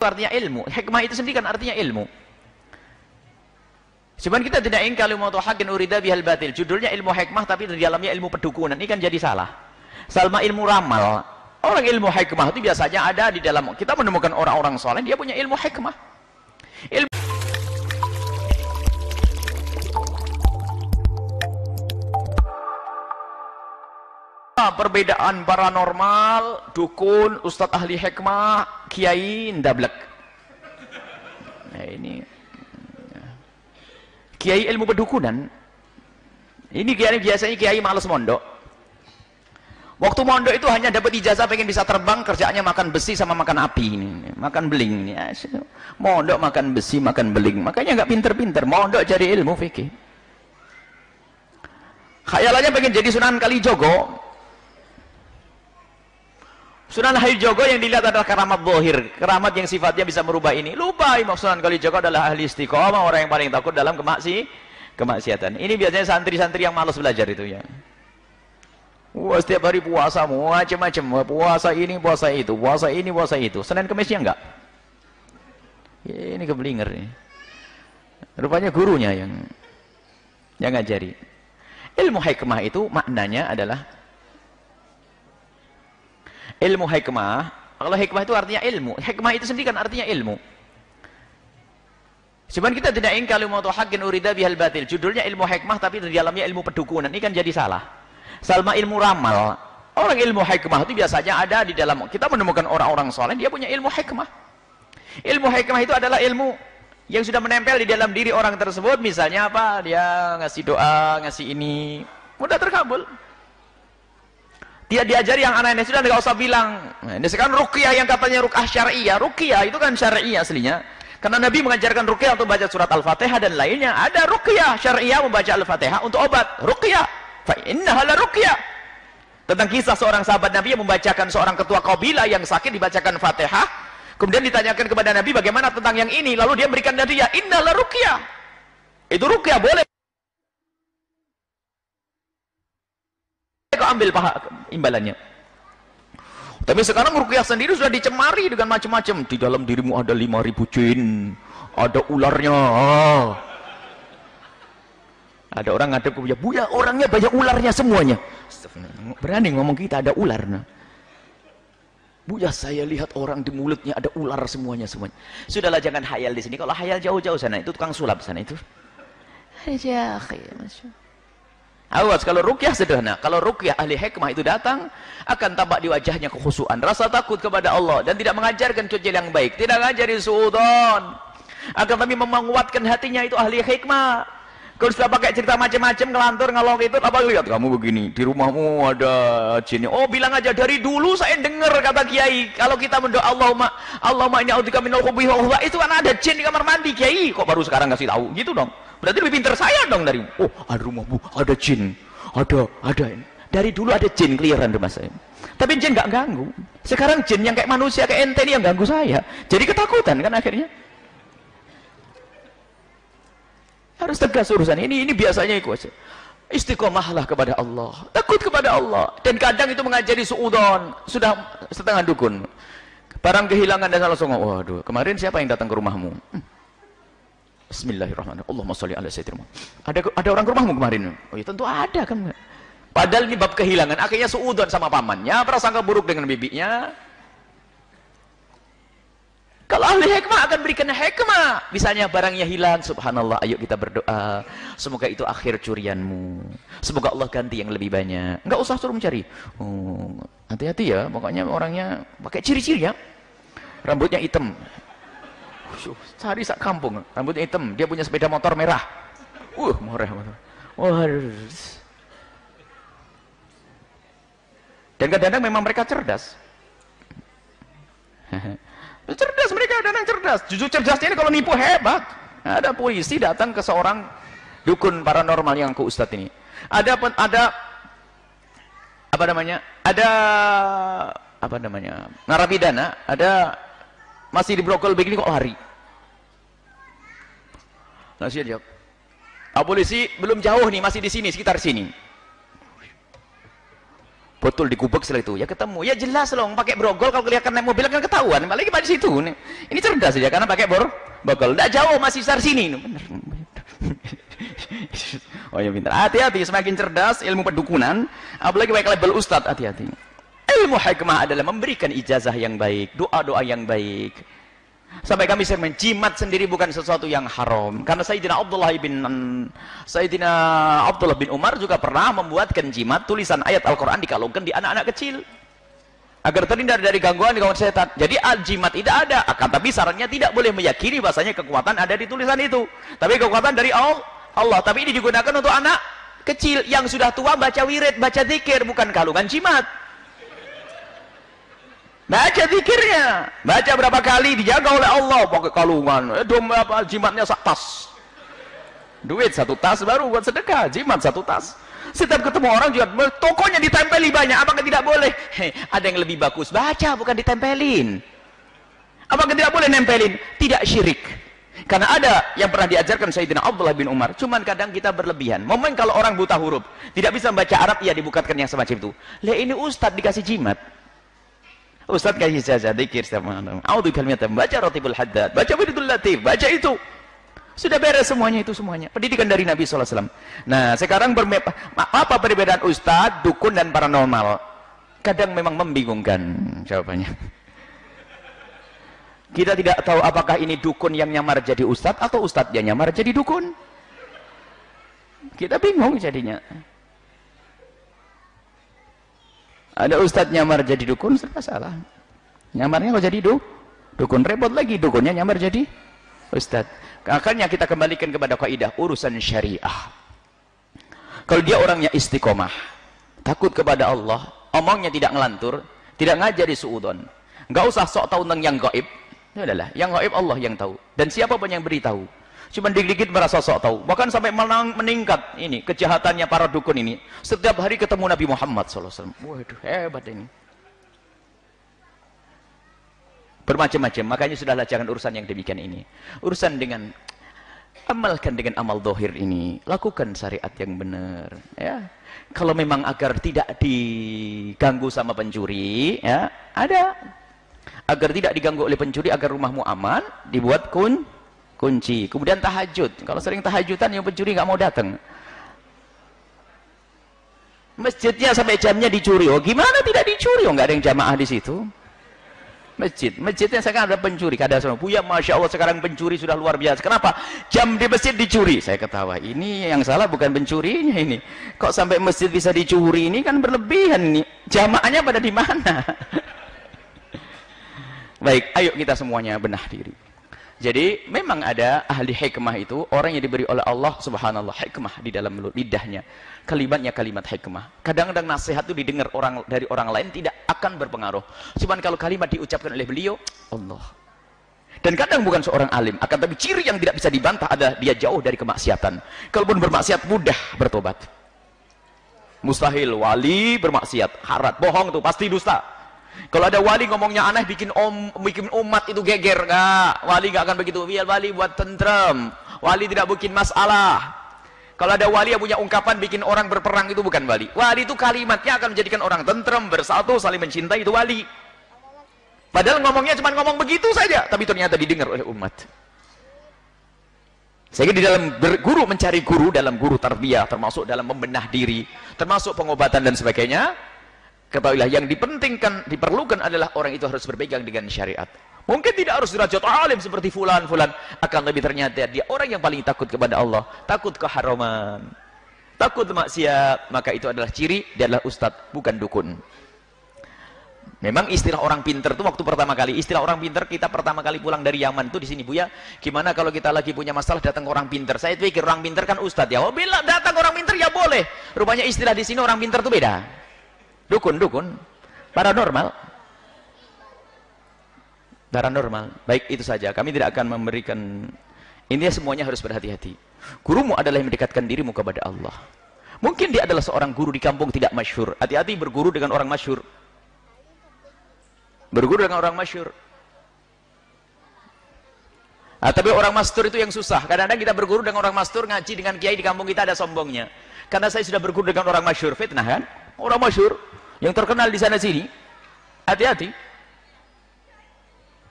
artinya ilmu. Hikmah itu sendiri kan artinya ilmu. Cuman kita tidak ingin kalau mau haqqin urida bihal batil. Judulnya ilmu hikmah tapi di dalamnya ilmu pedukunan. Ini kan jadi salah. Salma ilmu ramal. Orang ilmu hikmah itu biasanya ada di dalam. Kita menemukan orang-orang soleh dia punya ilmu hikmah. Ilmu perbedaan paranormal, dukun, ustadz ahli hikmah, kiai ndablek. Nah ini kiai ilmu pedukunan. Ini kiai biasanya kiai males mondok. Waktu mondok itu hanya dapat ijazah pengen bisa terbang, kerjaannya makan besi sama makan api ini, makan beling. Ya, mondok makan besi, makan beling. Makanya nggak pinter-pinter. Mondok cari ilmu fikih. Khayalannya pengen jadi Sunan Kalijogo. Sunan Kalijogo yang dilihat adalah keramat zahir, keramat yang sifatnya bisa merubah ini. Lupa Sunan Kalijogo adalah ahli istiqomah, orang yang paling takut dalam kemaksiatan. Ini biasanya santri-santri yang malas belajar itu ya. Wah, setiap hari puasa macam-macam, puasa ini, puasa itu, puasa ini, puasa itu. Senin Kemisnya enggak. Ya, ini keblinger nih. Rupanya gurunya yang ngajari. Ilmu hikmah itu maknanya adalah ilmu hikmah. Kalau hikmah itu artinya ilmu. Hikmah itu sendiri kan artinya ilmu. Cuman kita tidak ingin kalau mau haqqin urida bihal batil. Judulnya ilmu hikmah tapi di dalamnya ilmu pedukunan. Ini kan jadi salah. Salma ilmu ramal. Orang ilmu hikmah itu biasanya ada di dalam. Kita menemukan orang-orang soleh dia punya ilmu hikmah. Ilmu hikmah itu adalah ilmu yang sudah menempel di dalam diri orang tersebut. Misalnya apa? Dia ngasih doa, ngasih ini, mudah terkabul. Dia diajari yang aneh-aneh sudah nggak usah bilang. Nah, ini sekarang ruqyah yang katanya ruqyah syariah. Ruqyah itu kan syariah aslinya. Karena Nabi mengajarkan ruqyah untuk baca surat Al-Fatihah dan lainnya. Ada ruqyah syariah membaca Al-Fatihah untuk obat. Ruqyah. Fa innaha la ruqyah. Tentang kisah seorang sahabat Nabi yang membacakan seorang ketua kabilah yang sakit dibacakan Fatihah. Kemudian ditanyakan kepada Nabi bagaimana tentang yang ini. Lalu dia berikan hadiah. Innaha la ruqyah. Itu ruqyah boleh. Kau ambil imbalannya. Tapi sekarang ruqyah sendiri sudah dicemari dengan macam-macam. Di dalam dirimu ada 5.000 jin, ada ularnya. Ada orang ngadep ke Buya, Buya orangnya banyak ularnya semuanya. Berani ngomong kita ada ular. Nah. Buya saya lihat orang di mulutnya ada ular semuanya. Sudahlah jangan hayal di sini. Kalau hayal jauh-jauh sana itu tukang sulap sana itu. Ya, awas kalau ruqyah sederhana. Kalau ruqyah ahli hikmah itu datang akan tampak di wajahnya kekhusyuan, rasa takut kepada Allah dan tidak mengajarkan cuci yang baik, tidak mengajarin suudzon. Akan tapi menguatkan hatinya itu ahli hikmah. Kalau sudah pakai cerita macam-macam ngelantur ngalong itu apa lihat kamu begini di rumahmu ada jin. Oh bilang aja dari dulu saya dengar kata kiai kalau kita mendoa Allahumma inni a'udzubika minal khubuthi wal khaba'ith itu kan ada jin di kamar mandi kiai kok baru sekarang kasih tahu gitu dong. Berarti lebih pintar saya dong dari ada rumahmu ada jin ada dari dulu ada jin keliaran rumah saya tapi jin nggak ganggu. Sekarang jin yang kayak manusia kayak ente ini yang ganggu saya jadi ketakutan kan akhirnya. Harus tegas urusan ini biasanya itu istiqomahlah kepada Allah, takut kepada Allah. Dan kadang itu mengajari suudzon, sudah setengah dukun barang kehilangan dan langsung waduh kemarin siapa yang datang ke rumahmu? Bismillahirrahmanirrahim. Allahumma sholli ala sayyidina Muhammad. Ada orang ke rumahmu kemarin? Oh ya tentu ada kan. Padahal ini bab kehilangan, akhirnya suudzon sama pamannya, prasangka buruk dengan bibinya. Kalau ahli hikmah akan berikan hikmah. Misalnya barangnya hilang, subhanallah, ayo kita berdoa. Semoga itu akhir curianmu. Semoga Allah ganti yang lebih banyak. Enggak usah suruh mencari. Oh, hati-hati ya, pokoknya orangnya pakai ciri-ciri ya. Rambutnya hitam. Cari sak kampung, rambutnya hitam. Dia punya sepeda motor merah. Merah motor. Dan kadang-kadang memang mereka cerdas. Cerdas mereka, kadang cerdas. Jujur cerdasnya ini kalau nipu hebat. Ada polisi datang ke seorang dukun paranormal yang ke ustadz ini. Ada narapidana, ada masih di brokol begini kok lari. Nasihat jawab. Polisi belum jauh nih, masih di sini, sekitar sini. Betul digubek setelah itu. Ya ketemu. Ya jelas loh, pakai brogol kalau kelihatan naik mobil kan ketahuan. Apalagi pada situ. Ini cerdas saja karena pakai brogol. Tidak jauh, masih besar sini. Benar. Oh ya pintar. Hati-hati, semakin cerdas ilmu pedukunan, apalagi pakai label ustadz, hati-hati. Ilmu hikmah adalah memberikan ijazah yang baik, doa-doa yang baik. Sampai kami sering menjimat sendiri bukan sesuatu yang haram. Karena Sayyidina Abdullah bin Umar juga pernah membuatkan jimat tulisan ayat Al-Quran dikalungkan di anak-anak kecil. Agar terhindar dari gangguan setan. Jadi jimat tidak ada. Tapi syaratnya tidak boleh meyakini bahasanya kekuatan ada di tulisan itu. Tapi kekuatan dari Allah. Tapi ini digunakan untuk anak kecil yang sudah tua baca wirid, baca zikir, bukan kalungan jimat. Baca zikirnya, baca berapa kali dijaga oleh Allah pakai kalungan. Jimatnya sak tas. Duit 1 tas baru buat sedekah, jimat 1 tas. Setiap ketemu orang juga tokonya ditempeli banyak, apakah tidak boleh? Ada yang lebih bagus, baca bukan ditempelin. Apakah tidak boleh nempelin? Tidak syirik. Karena ada yang pernah diajarkan Sayyidina Abdullah bin Umar, cuman kadang kita berlebihan. Momen kalau orang buta huruf, tidak bisa membaca Arab, ya dibukakan yang semacam itu. Lah ini ustadz dikasih jimat. Ustaz kasih saja dzikir sama a'udzu bikalimillahi baca Ratibul Haddad, baca Wiridul Latif, baca itu. Sudah beres semuanya itu semuanya. Pendidikan dari Nabi sallallahu alaihi wasallam. Nah, sekarang apa perbedaan ustaz, dukun dan paranormal? Kadang memang membingungkan jawabannya. Kita tidak tahu apakah ini dukun yang nyamar jadi ustaz atau ustaz yang nyamar jadi dukun. Kita bingung jadinya. Ada ustadz nyamar jadi dukun, serba salah. Nyamarnya kok jadi dukun, repot lagi. Dukunnya nyamar jadi ustadz. Akhirnya kita kembalikan kepada kaidah urusan syariah. Kalau dia orangnya istiqomah, takut kepada Allah, omongnya tidak ngelantur, tidak ngajari suudon, nggak usah sok tahu tentang yang gaib. Ya adalah yang gaib Allah yang tahu. Dan siapapun yang beritahu, cuma dikit-dikit merasa sok tahu, bahkan sampai meningkat ini kejahatannya para dukun ini. Setiap hari ketemu Nabi Muhammad SAW. Waduh, hebat ini. Bermacam-macam, makanya sudahlah jangan urusan yang demikian ini. Urusan dengan amalkan dengan amal dohir ini, lakukan syariat yang benar. Ya, kalau memang agar tidak diganggu sama pencuri, ya ada. Agar tidak diganggu oleh pencuri, agar rumahmu aman, dibuat kunci. Kemudian tahajud. Kalau sering tahajudan yang pencuri nggak mau datang. Masjidnya sampai jamnya dicuri. Oh gimana tidak dicuri? Oh nggak ada yang jamaah di situ. Masjidnya sekarang ada pencuri. Kada semua. Buya, masya Allah sekarang pencuri sudah luar biasa. Kenapa? Jam di masjid dicuri. Saya ketawa. Ini yang salah bukan pencurinya ini. Kok sampai masjid bisa dicuri? Ini kan berlebihan nih. Jamaahnya pada di mana? Baik, ayo kita semuanya benah diri. Jadi memang ada ahli hikmah itu orang yang diberi oleh Allah subhanallah hikmah di dalam lidahnya. Kalimatnya kalimat hikmah. Kadang-kadang nasihat itu didengar dari orang lain tidak akan berpengaruh. Cuman kalau kalimat diucapkan oleh beliau, Allah. Dan kadang bukan seorang alim, akan tapi ciri yang tidak bisa dibantah adalah dia jauh dari kemaksiatan. Kalaupun bermaksiat mudah bertobat. Mustahil wali bermaksiat, harat, bohong itu pasti dusta. Kalau ada wali ngomongnya aneh bikin umat itu geger, enggak. Wali enggak akan begitu. Biar wali buat tentrem. Wali tidak bikin masalah. Kalau ada wali yang punya ungkapan bikin orang berperang itu bukan wali. Wali itu kalimatnya akan menjadikan orang tentrem, bersatu, saling mencintai, itu wali. Padahal ngomongnya cuma ngomong begitu saja, tapi ternyata didengar oleh umat. Sehingga di dalam guru mencari guru, dalam guru tarbiyah, termasuk dalam membenah diri, termasuk pengobatan dan sebagainya. Ketahuilah yang diperlukan adalah orang itu harus berpegang dengan syariat. Mungkin tidak harus derajat alim seperti fulan, akan lebih ternyata dia orang yang paling takut kepada Allah, takut keharaman, takut maksiat, maka itu adalah ciri dia adalah ustadz, bukan dukun. Memang istilah orang pinter itu waktu pertama kali, istilah orang pinter kita pertama kali pulang dari Yaman itu di sini Buya, gimana kalau kita lagi punya masalah datang orang pinter? Saya pikir orang pinter kan ustadz ya. Oh bila datang orang pinter ya boleh. Rupanya istilah di sini orang pinter itu beda. Dukun, paranormal. Baik itu saja. Kami tidak akan memberikan. Intinya semuanya harus berhati-hati. Gurumu adalah yang mendekatkan dirimu kepada Allah. Mungkin dia adalah seorang guru di kampung tidak masyhur. Hati-hati berguru dengan orang masyhur. Berguru dengan orang masyhur. Tapi orang mastur itu yang susah. Kadang-kadang kita berguru dengan orang mastur, ngaji dengan kiai di kampung kita ada sombongnya. Karena saya sudah berguru dengan orang masyhur, fitnah kan? Orang masyhur yang terkenal di sana sini. Hati-hati.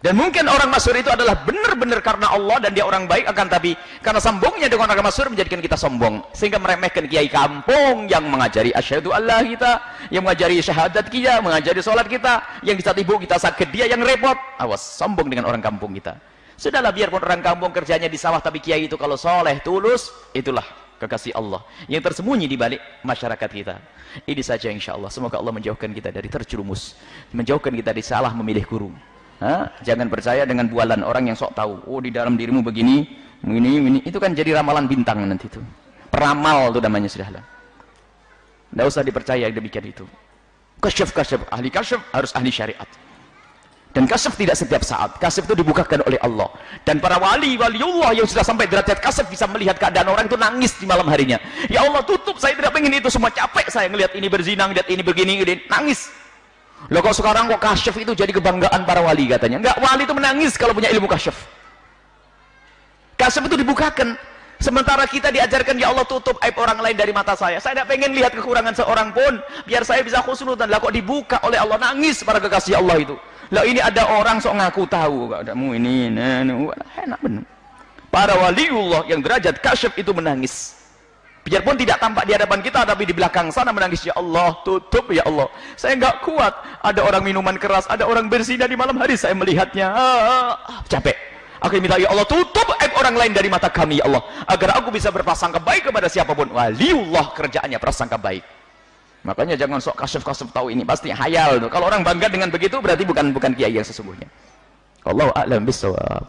Dan mungkin orang masyhur itu adalah benar-benar karena Allah dan dia orang baik, akan tapi karena sombongnya dengan orang masyhur menjadikan kita sombong, sehingga meremehkan kiai kampung yang mengajari asyhadu Allah kita, yang mengajari syahadat kita, mengajari sholat kita, yang di saat ibu kita sakit dia yang repot. Awas, sombong dengan orang kampung kita. Sudahlah, biarpun orang kampung kerjanya di sawah, tapi kiai itu kalau soleh, tulus, itulah kekasih Allah yang tersembunyi di balik masyarakat kita. Ini saja insya Allah. Semoga Allah menjauhkan kita dari terjerumus, menjauhkan kita dari salah memilih guru. Jangan percaya dengan bualan orang yang sok tahu. Oh, di dalam dirimu begini, ini. Itu kan jadi ramalan bintang nanti itu. Peramal itu namanya, sudahlah. Tidak usah dipercaya demikian itu. Kasyaf, ahli kasyaf harus ahli syariat. Dan kasyaf tidak setiap saat. Kasyaf itu dibukakan oleh Allah. Dan para waliullah yang sudah sampai derajat kasyaf bisa melihat keadaan orang itu nangis di malam harinya. Ya Allah, tutup, saya tidak pengen itu semua, capek saya ngelihat ini berzina, ngelihat ini begini, nangis. Loh, kok sekarang kok kasyaf itu jadi kebanggaan para wali katanya? Enggak, wali itu menangis kalau punya ilmu kasyaf. Kasyaf itu dibukakan. Sementara kita diajarkan, ya Allah tutup aib orang lain dari mata saya. Saya tidak pengen lihat kekurangan seorang pun, biar saya bisa khusnudan. Lah kok dibuka oleh Allah, nangis para kekasih Allah itu. Lah ini ada orang sok ngaku tahu, kamu ini, enak benar. Para waliullah yang derajat kasyaf itu menangis. Biarpun tidak tampak di hadapan kita, tapi di belakang sana menangis, ya Allah tutup, ya Allah saya nggak kuat, ada orang minuman keras, ada orang berzina di malam hari, saya melihatnya capek, aku minta, ya Allah tutup aib orang lain dari mata kami, ya Allah, agar aku bisa berprasangka baik kepada siapapun. Waliullah kerjaannya prasangka baik. Makanya jangan sok kasyaf tahu ini pasti hayal. Kalau orang bangga dengan begitu berarti bukan kiai yang sesungguhnya. Wallahu a'lam bishawab.